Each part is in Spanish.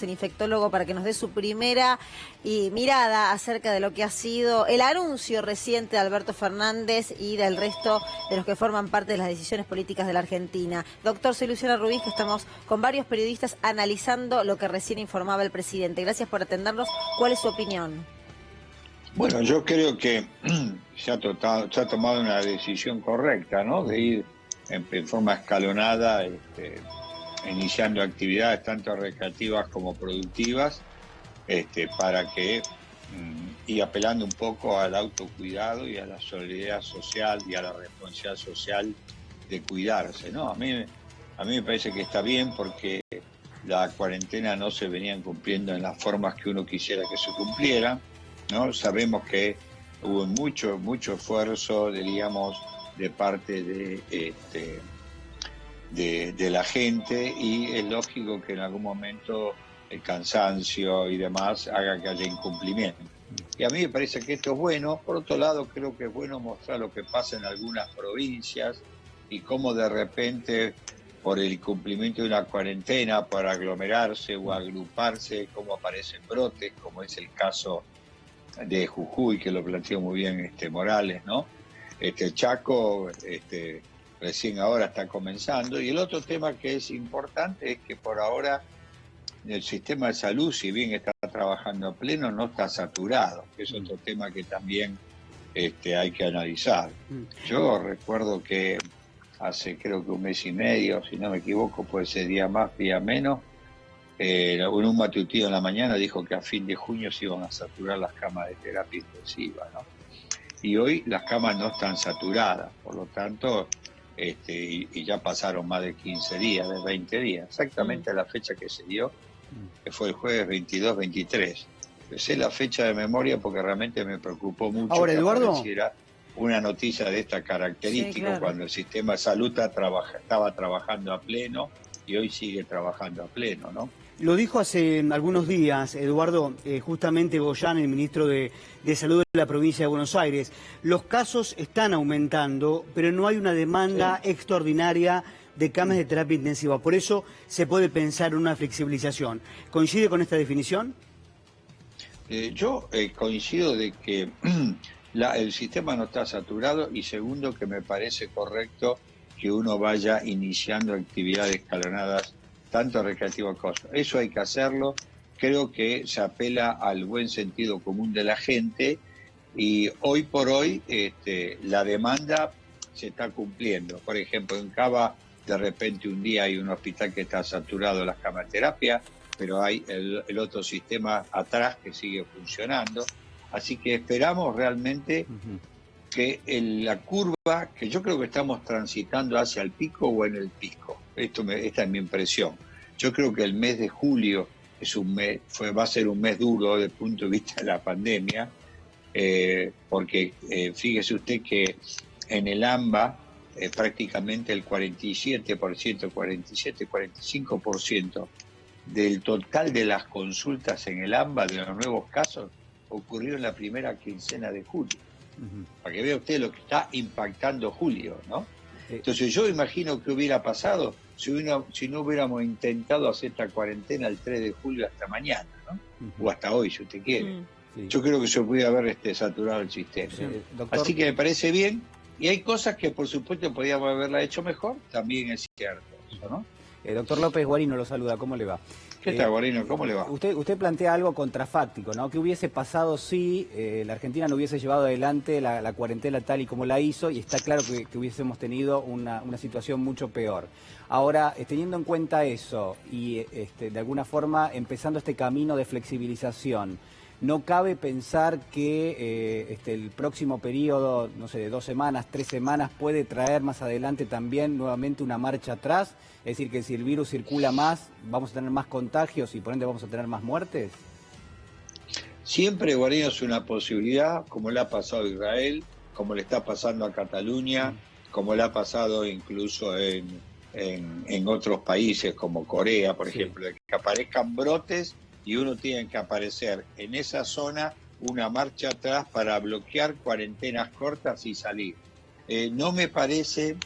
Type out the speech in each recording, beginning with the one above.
el infectólogo, para que nos dé su primera mirada acerca de lo que ha sido el anuncio reciente de Alberto Fernández y del resto de los que forman parte de las decisiones políticas de la Argentina. Doctor, soy Luciana Rubí, que estamos con varios periodistas analizando lo que recién informaba el presidente. Gracias por atendernos. ¿Cuál es su opinión? Bueno, yo creo que se ha tomado una decisión correcta, ¿no? De ir en forma escalonada, iniciando actividades tanto recreativas como productivas, para que y apelando un poco al autocuidado y a la solidaridad social y a la responsabilidad social de cuidarse, ¿no? A mí me parece que está bien, porque la cuarentena no se venían cumpliendo en las formas que uno quisiera que se cumplieran, ¿no? Sabemos que hubo mucho esfuerzo, diríamos, de parte de la gente, y es lógico que en algún momento el cansancio y demás haga que haya incumplimiento. Y a mí me parece que esto es bueno. Por otro lado, creo que es bueno mostrar lo que pasa en algunas provincias y cómo de repente, por el cumplimiento de una cuarentena, para aglomerarse o agruparse, cómo aparecen brotes, como es el caso de Jujuy, que lo planteó muy bien Morales, ¿no? Chaco, recién ahora está comenzando. Y el otro tema que es importante es que por ahora el sistema de salud, si bien está trabajando a pleno, no está saturado, que es otro tema que también hay que analizar. Yo recuerdo que hace, creo que un mes y medio, si no me equivoco, puede ser día más, día menos, un matutino en la mañana dijo que a fin de junio se iban a saturar las camas de terapia intensiva, ¿no? Y hoy las camas no están saturadas, por lo tanto, y ya pasaron más de 15 días, de 20 días, exactamente la fecha que se dio, que fue el jueves 22-23. Sé la fecha de memoria porque realmente me preocupó mucho. Ahora, que Eduardo, apareciera una noticia de esta característica, sí, claro, cuando el sistema de salud estaba trabajando a pleno y hoy sigue trabajando a pleno, ¿no? lo dijo hace algunos días, Eduardo, justamente Goyán, el ministro de Salud de la provincia de Buenos Aires. Los casos están aumentando, pero no hay una demanda extraordinaria de camas de terapia intensiva. Por eso se puede pensar en una flexibilización. ¿Coincide con esta definición? Yo coincido de que el sistema no está saturado, y segundo, que me parece correcto que uno vaya iniciando actividades escalonadas, tanto recreativas como cosas. Eso hay que hacerlo. Creo que se apela al buen sentido común de la gente, y hoy por hoy la demanda se está cumpliendo. Por ejemplo, en Cava, de repente un día hay un hospital que está saturado de las camas de terapia, pero hay el otro sistema atrás que sigue funcionando. Así que esperamos realmente que la curva, que yo creo que estamos transitando hacia el pico o en el pico. Esta es mi impresión. Yo creo que el mes de julio va a ser un mes duro desde el punto de vista de la pandemia, porque fíjese usted que en el AMBA prácticamente el 45% del total de las consultas en el AMBA, de los nuevos casos, ocurrió en la primera quincena de julio. Para que vea usted lo que está impactando julio, ¿no? Entonces yo imagino que hubiera pasado si no hubiéramos intentado hacer esta cuarentena el 3 de julio hasta mañana, ¿no? O hasta hoy, si usted quiere. Yo creo que se puede haber saturado el sistema. Así que me parece bien, y hay cosas que por supuesto podíamos haberla hecho mejor, también es cierto eso, ¿no? Doctor López Guarino lo saluda, ¿cómo le va? ¿Qué tal, Guarino? ¿Cómo le va? Usted plantea algo contrafáctico, ¿no? ¿Qué hubiese pasado si la Argentina no hubiese llevado adelante la cuarentena tal y como la hizo? Y está claro que hubiésemos tenido una situación mucho peor. Ahora, teniendo en cuenta eso y de alguna forma empezando este camino de flexibilización, ¿no cabe pensar que el próximo periodo, no sé, de 2 semanas, 3 semanas, puede traer más adelante también nuevamente una marcha atrás? Es decir, que si el virus circula más, vamos a tener más contagios y por ende vamos a tener más muertes. Siempre, Guarino, es una posibilidad, como le ha pasado a Israel, como le está pasando a Cataluña, como le ha pasado incluso en otros países como Corea, por ejemplo, que aparezcan brotes y uno tiene que aparecer en esa zona una marcha atrás para bloquear cuarentenas cortas y salir. No me parece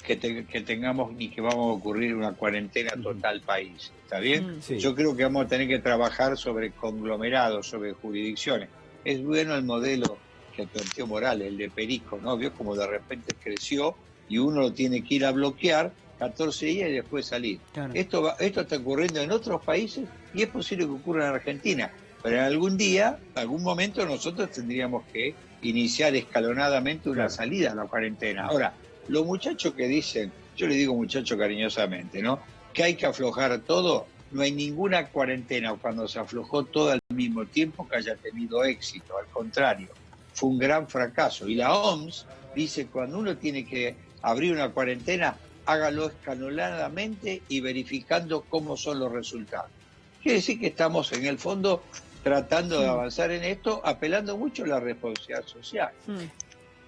que tengamos ni que vamos a ocurrir una cuarentena total país. ¿Está bien? Sí. Yo creo que vamos a tener que trabajar sobre conglomerados, sobre jurisdicciones. Es bueno el modelo que planteó Morales, el de Perico, ¿no? Vio como de repente creció y uno lo tiene que ir a bloquear 14 días y después salir. Claro. Esto está ocurriendo en otros países y es posible que ocurra en Argentina. Pero en algún día, en algún momento, nosotros tendríamos que iniciar escalonadamente una salida a la cuarentena. Ahora, los muchachos que dicen, yo le digo muchachos cariñosamente, ¿no? Que hay que aflojar todo, no hay ninguna cuarentena cuando se aflojó todo al mismo tiempo que haya tenido éxito, al contrario, fue un gran fracaso. Y la OMS dice, cuando uno tiene que abrir una cuarentena, hágalo escalonadamente y verificando cómo son los resultados. Quiere decir que estamos en el fondo tratando de avanzar en esto, apelando mucho a la responsabilidad social.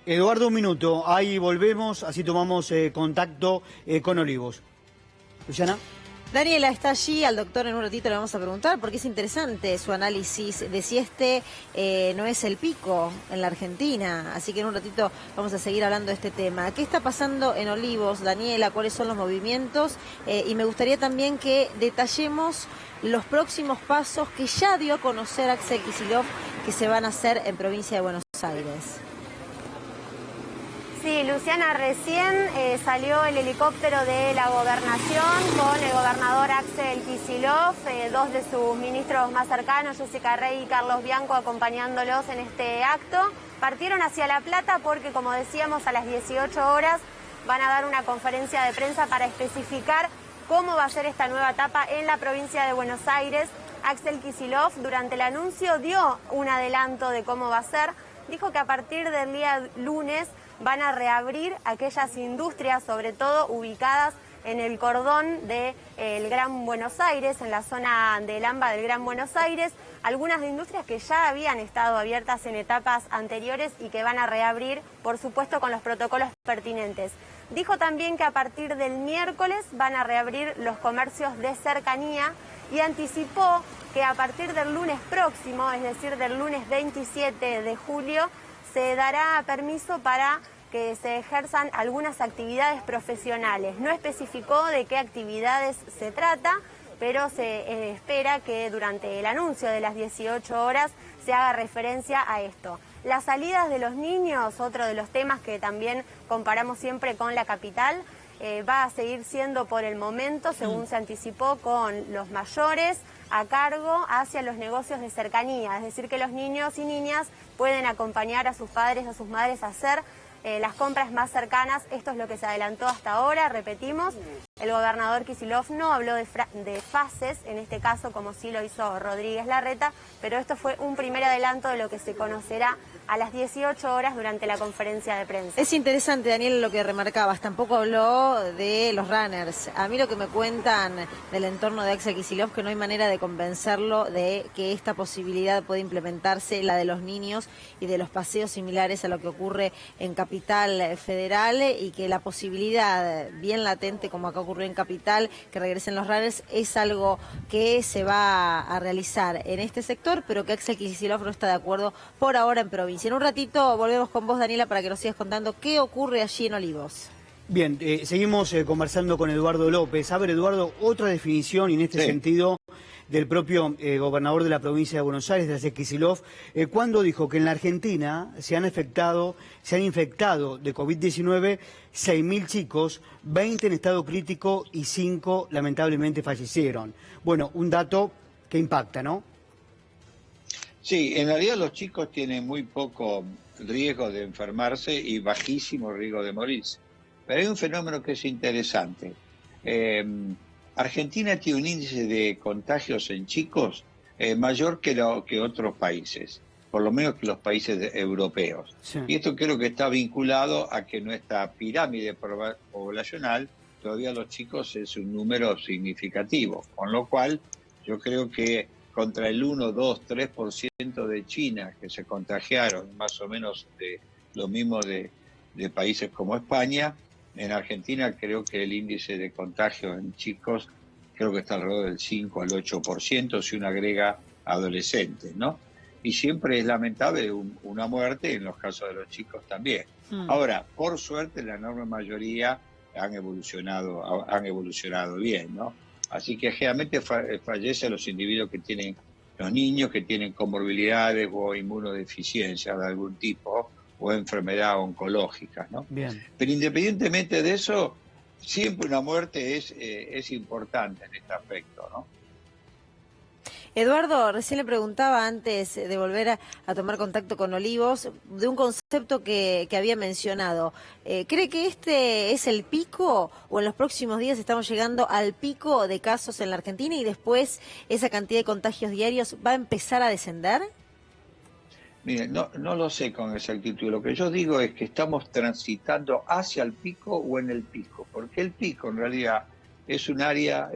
Eduardo, un minuto, ahí volvemos, así tomamos contacto con Olivos. Luciana. Daniela está allí, al doctor en un ratito le vamos a preguntar, porque es interesante su análisis de si no es el pico en la Argentina, así que en un ratito vamos a seguir hablando de este tema. ¿Qué está pasando en Olivos, Daniela? ¿Cuáles son los movimientos? Y me gustaría también que detallemos los próximos pasos que ya dio a conocer Axel Kicillof que se van a hacer en provincia de Buenos Aires. Sí, Luciana, recién salió el helicóptero de la gobernación con el gobernador Axel Kicillof, dos de sus ministros más cercanos, Jessica Rey y Carlos Bianco, acompañándolos en este acto. Partieron hacia La Plata porque, como decíamos, a las 18 horas van a dar una conferencia de prensa para especificar cómo va a ser esta nueva etapa en la provincia de Buenos Aires. Axel Kicillof, durante el anuncio, dio un adelanto de cómo va a ser. Dijo que a partir del día lunes van a reabrir aquellas industrias, sobre todo ubicadas en el cordón del Gran Buenos Aires, en la zona del AMBA del Gran Buenos Aires, algunas de industrias que ya habían estado abiertas en etapas anteriores y que van a reabrir, por supuesto, con los protocolos pertinentes. Dijo también que a partir del miércoles van a reabrir los comercios de cercanía y anticipó que a partir del lunes próximo, es decir, del lunes 27 de julio, se dará permiso para que se ejerzan algunas actividades profesionales. No especificó de qué actividades se trata, pero se espera que durante el anuncio de las 18 horas se haga referencia a esto. Las salidas de los niños, otro de los temas que también comparamos siempre con la capital, va a seguir siendo por el momento, según se anticipó, con los mayores a cargo hacia los negocios de cercanía, es decir, que los niños y niñas pueden acompañar a sus padres o sus madres a hacer las compras más cercanas. Esto es lo que se adelantó hasta ahora, repetimos. El gobernador Kicillof no habló de fases, en este caso como sí lo hizo Rodríguez Larreta, pero esto fue un primer adelanto de lo que se conocerá a las 18 horas durante la conferencia de prensa. Es interesante, Daniel, lo que remarcabas. Tampoco habló de los runners. A mí lo que me cuentan del entorno de Axel Kicillof, que no hay manera de convencerlo de que esta posibilidad puede implementarse, la de los niños y de los paseos similares a lo que ocurre en Capital Federal, y que la posibilidad bien latente, como acá ocurrió en Capital, que regresen los runners, es algo que se va a realizar en este sector, pero que Axel Kicillof no está de acuerdo por ahora en provincia. En un ratito volvemos con vos, Daniela, para que nos sigas contando qué ocurre allí en Olivos. Bien, seguimos conversando con Eduardo López. A ver, Eduardo, otra definición, y en este sentido, del propio gobernador de la provincia de Buenos Aires, de Axel Kicillof, cuando dijo que en la Argentina se han infectado de COVID-19 6.000 chicos, 20 en estado crítico y 5 lamentablemente fallecieron. Bueno, un dato que impacta, ¿no? Sí, en realidad los chicos tienen muy poco riesgo de enfermarse y bajísimo riesgo de morirse. Pero hay un fenómeno que es interesante. Argentina tiene un índice de contagios en chicos mayor que otros países, por lo menos que los países europeos. Sí. Y esto creo que está vinculado a que nuestra pirámide poblacional, todavía los chicos es un número significativo, con lo cual yo creo que contra el 1, 2, 3% de China que se contagiaron, más o menos de lo mismo de países como España, en Argentina creo que el índice de contagio en chicos creo que está alrededor del 5 al 8% si uno agrega adolescentes, ¿no? Y siempre es lamentable una muerte, en los casos de los chicos también. Ahora, por suerte, la enorme mayoría han evolucionado bien, ¿no? Así que generalmente fallecen los individuos que tienen, los niños que tienen comorbilidades o inmunodeficiencias de algún tipo o enfermedad oncológica, ¿no? Bien. Pero independientemente de eso, siempre una muerte es importante en este aspecto, ¿no? Eduardo, recién le preguntaba antes de volver a tomar contacto con Olivos de un concepto que había mencionado. ¿Cree que este es el pico o en los próximos días estamos llegando al pico de casos en la Argentina y después esa cantidad de contagios diarios va a empezar a descender? Mire, no lo sé con exactitud. Lo que yo digo es que estamos transitando hacia el pico o en el pico, porque el pico en realidad es un área,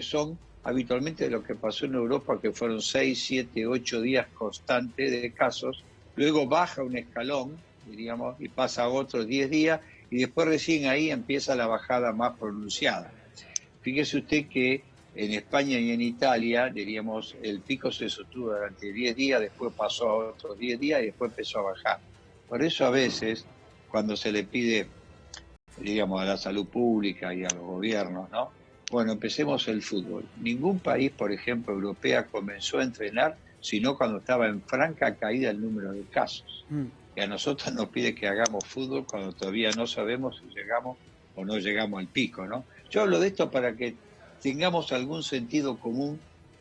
son habitualmente lo que pasó en Europa, que fueron 6, 7, 8 días constantes de casos, luego baja un escalón, diríamos, y pasa otros 10 días, y después recién ahí empieza la bajada más pronunciada. Fíjese usted que en España y en Italia, diríamos, el pico se sostuvo durante 10 días, después pasó a otros 10 días y después empezó a bajar. Por eso a veces, cuando se le pide, digamos, a la salud pública y a los gobiernos, ¿no? Bueno, empecemos el fútbol. Ningún país, por ejemplo, europeo comenzó a entrenar sino cuando estaba en franca caída el número de casos. Y a nosotros nos pide que hagamos fútbol cuando todavía no sabemos si llegamos o no llegamos al pico, ¿no? Yo hablo de esto para que tengamos algún sentido común,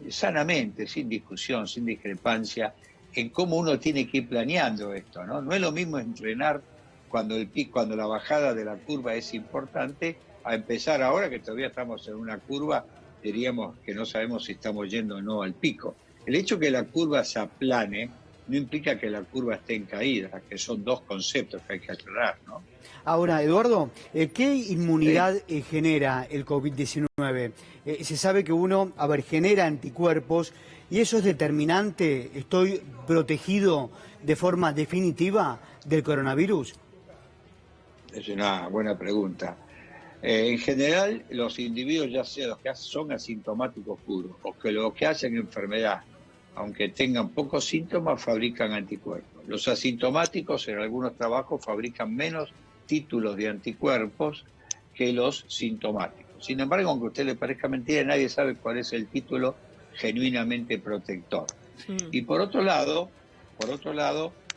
sanamente, sin discusión, sin discrepancia, en cómo uno tiene que ir planeando esto, ¿no? No es lo mismo entrenar cuando el pico, cuando la bajada de la curva es importante, a empezar ahora que todavía estamos en una curva, diríamos que no sabemos si estamos yendo o no al pico. El hecho que la curva se aplane no implica que la curva esté en caída, que son dos conceptos que hay que aclarar, ¿no? Ahora, Eduardo, ¿qué inmunidad genera el COVID-19? Se sabe que uno, genera anticuerpos y eso es determinante. ¿Estoy protegido de forma definitiva del coronavirus? Es una buena pregunta. En general, los individuos, ya sea los que son asintomáticos puros o que los que hacen enfermedad, aunque tengan pocos síntomas, fabrican anticuerpos. Los asintomáticos en algunos trabajos fabrican menos títulos de anticuerpos que los sintomáticos. Sin embargo, aunque a usted le parezca mentira, nadie sabe cuál es el título genuinamente protector. Y por otro lado,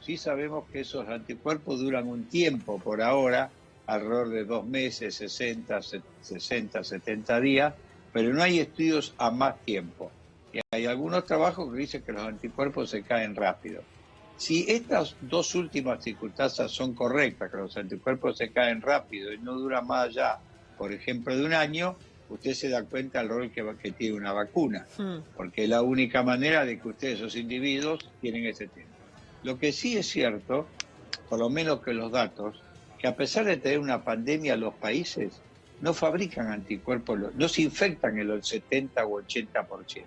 sí sabemos que esos anticuerpos duran un tiempo por ahora, alrededor de 2 meses, 60, 70 días, pero no hay estudios a más tiempo. Y hay algunos trabajos que dicen que los anticuerpos se caen rápido. Si estas dos últimas circunstancias son correctas, que los anticuerpos se caen rápido y no duran más allá, por ejemplo, de un año, usted se da cuenta del rol que tiene una vacuna, porque es la única manera de que ustedes, esos individuos, tienen ese tiempo. Lo que sí es cierto, por lo menos que los datos, que a pesar de tener una pandemia, los países no fabrican anticuerpos, no se infectan el 70 o 80%.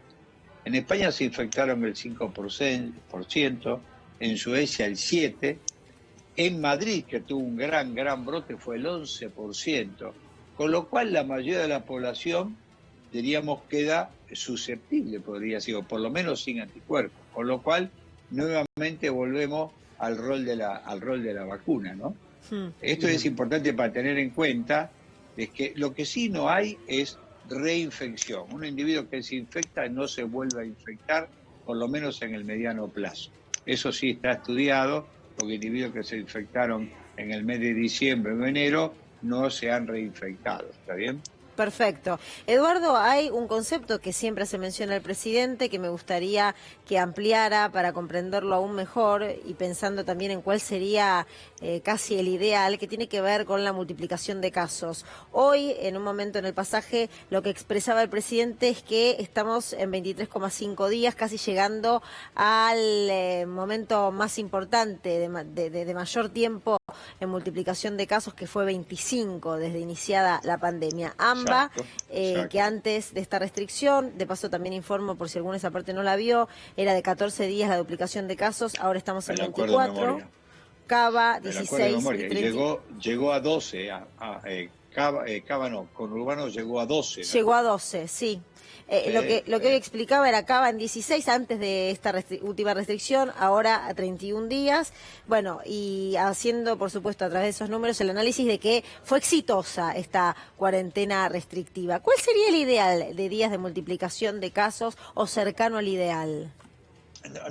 En España se infectaron el 5%, en Suecia el 7%, en Madrid, que tuvo un gran brote, fue el 11%, con lo cual la mayoría de la población, diríamos, queda susceptible, podría ser, o por lo menos sin anticuerpos, con lo cual nuevamente volvemos al rol de la vacuna, ¿no? Esto es importante para tener en cuenta, es que lo que sí no hay es reinfección. Un individuo que se infecta no se vuelve a infectar, por lo menos en el mediano plazo. Eso sí está estudiado, porque individuos que se infectaron en el mes de diciembre o enero no se han reinfectado, ¿está bien? Perfecto. Eduardo, hay un concepto que siempre se menciona el presidente que me gustaría que ampliara para comprenderlo aún mejor y pensando también en cuál sería casi el ideal, que tiene que ver con la multiplicación de casos. Hoy, en un momento en el pasaje, lo que expresaba el presidente es que estamos en 23,5 días, casi llegando al momento más importante, de mayor tiempo en multiplicación de casos, que fue 25 desde iniciada la pandemia. Exacto. Que antes de esta restricción, de paso también informo por si alguno esa parte no la vio, era de 14 días la duplicación de casos, ahora estamos en 24. Cava, 16 y 30. Llegó a 12 Cava no, Conurbano llegó a 12. ¿no? Llegó a 12, sí. Lo que hoy explicaba era Cava en 16 antes de esta última restricción, ahora a 31 días. Bueno, y haciendo, por supuesto, a través de esos números el análisis de que fue exitosa esta cuarentena restrictiva. ¿Cuál sería el ideal de días de multiplicación de casos o cercano al ideal?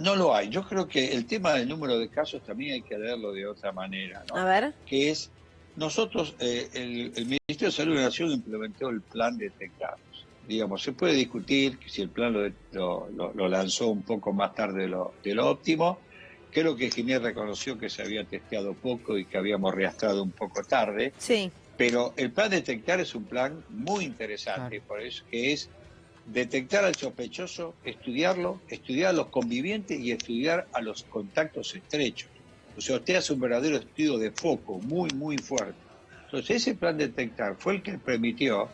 No lo hay. Yo creo que el tema del número de casos también hay que verlo de otra manera, ¿no? A ver. Que es, nosotros, el Ministerio de Salud de la Nación implementó el plan Detectados. Digamos, se puede discutir que si el plan lo lanzó un poco más tarde de lo óptimo. Creo que Ginés reconoció que se había testeado poco y que habíamos reastrado un poco tarde. Sí. Pero el plan Detectar es un plan muy interesante, por eso que es detectar al sospechoso, estudiarlo, estudiar a los convivientes y estudiar a los contactos estrechos. O sea, usted hace un verdadero estudio de foco, muy, muy fuerte. Entonces, ese plan Detectar fue el que permitió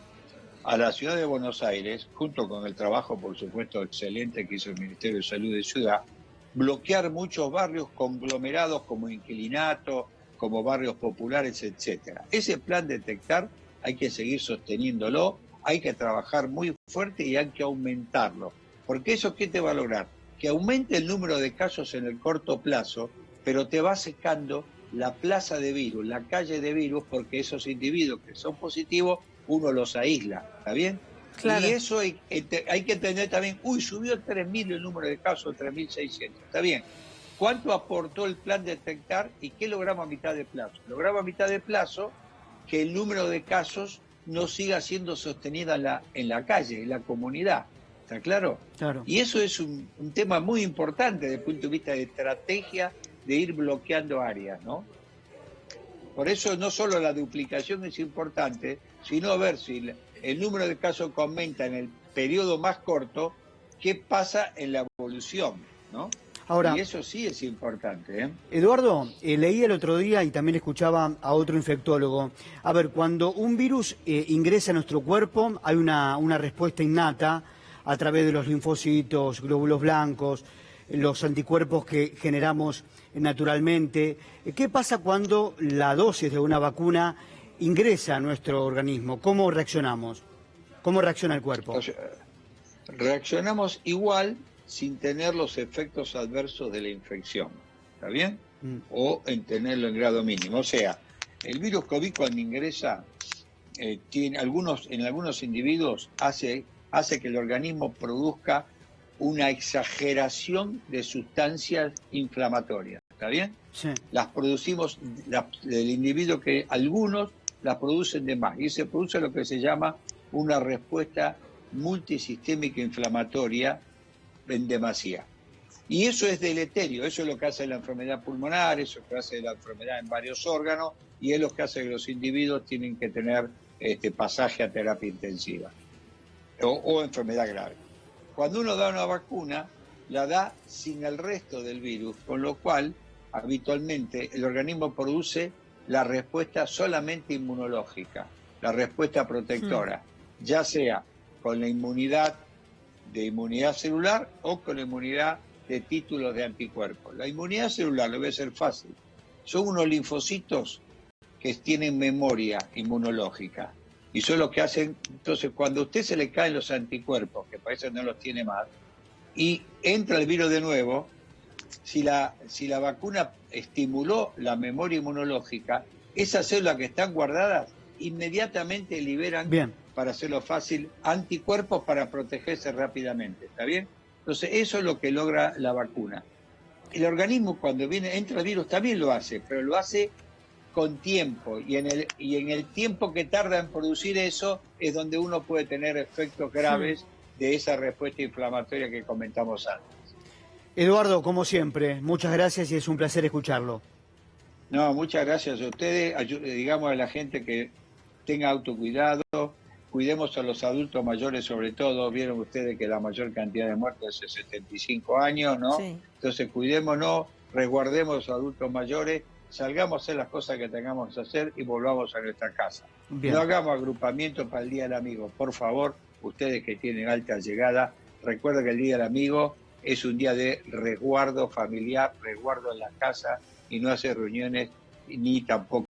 a la ciudad de Buenos Aires, junto con el trabajo, por supuesto, excelente que hizo el Ministerio de Salud de Ciudad, bloquear muchos barrios conglomerados como inquilinato, como barrios populares, etcétera. Ese plan Detectar hay que seguir sosteniéndolo, hay que trabajar muy fuerte y hay que aumentarlo. Porque eso, ¿qué te va a lograr? Que aumente el número de casos en el corto plazo, pero te va secando la plaza de virus, la calle de virus, porque esos individuos que son positivos, uno los aísla, ¿está bien? Claro. Y eso hay que tener también, subió 3.000 el número de casos, 3.600, está bien. ¿Cuánto aportó el plan Detectar y qué logramos a mitad de plazo? Logramos a mitad de plazo que el número de casos no siga siendo sostenida en la calle, en la comunidad, ¿está claro? Claro. Y eso es un tema muy importante desde el punto de vista de estrategia de ir bloqueando áreas, ¿no? Por eso no solo la duplicación es importante, sino ver si el número de casos que aumenta en el periodo más corto, qué pasa en la evolución, ¿no? Ahora, y eso sí es importante, ¿eh? Eduardo, leí el otro día y también escuchaba a otro infectólogo. A ver, cuando un virus ingresa a nuestro cuerpo, hay una respuesta innata a través de los linfocitos, glóbulos blancos, los anticuerpos que generamos naturalmente. ¿Qué pasa cuando la dosis de una vacuna ingresa a nuestro organismo? ¿Cómo reaccionamos? ¿Cómo reacciona el cuerpo? O sea, reaccionamos igual sin tener los efectos adversos de la infección, ¿está bien? O en tenerlo en grado mínimo. O sea, el virus COVID cuando ingresa, en algunos individuos hace que el organismo produzca una exageración de sustancias inflamatorias, ¿está bien? Sí. Las producimos, del individuo que algunos las producen de más, y se produce lo que se llama una respuesta multisistémica inflamatoria en demasía. Y eso es deleterio, eso es lo que hace la enfermedad pulmonar, eso es lo que hace la enfermedad en varios órganos, y es lo que hace que los individuos tienen que tener pasaje a terapia intensiva o enfermedad grave. Cuando uno da una vacuna, la da sin el resto del virus, con lo cual habitualmente el organismo produce la respuesta solamente inmunológica, la respuesta protectora, ya sea con la inmunidad celular o con la inmunidad de títulos de anticuerpos. La inmunidad celular, lo voy a hacer fácil, son unos linfocitos que tienen memoria inmunológica y son los que hacen, entonces cuando a usted se le caen los anticuerpos, que parece que no los tiene más, y entra el virus de nuevo, si la vacuna estimuló la memoria inmunológica, esas células que están guardadas inmediatamente liberan, para hacerlo fácil, anticuerpos para protegerse rápidamente, ¿está bien? Entonces eso es lo que logra la vacuna. El organismo cuando entra el virus también lo hace, pero lo hace con tiempo, y en el tiempo que tarda en producir eso es donde uno puede tener efectos graves de esa respuesta inflamatoria que comentamos antes. Eduardo, como siempre, muchas gracias y es un placer escucharlo. No, muchas gracias a ustedes. Digamos a la gente que tenga autocuidado, cuidemos a los adultos mayores sobre todo. Vieron ustedes que la mayor cantidad de muertes es de 75 años, ¿no? Sí. Entonces cuidémonos, resguardemos a los adultos mayores, salgamos a hacer las cosas que tengamos que hacer y volvamos a nuestra casa. Bien. No hagamos agrupamientos para el Día del Amigo. Por favor, ustedes que tienen alta llegada, recuerden que el Día del Amigo es un día de resguardo familiar, resguardo en la casa y no hacer reuniones ni tampoco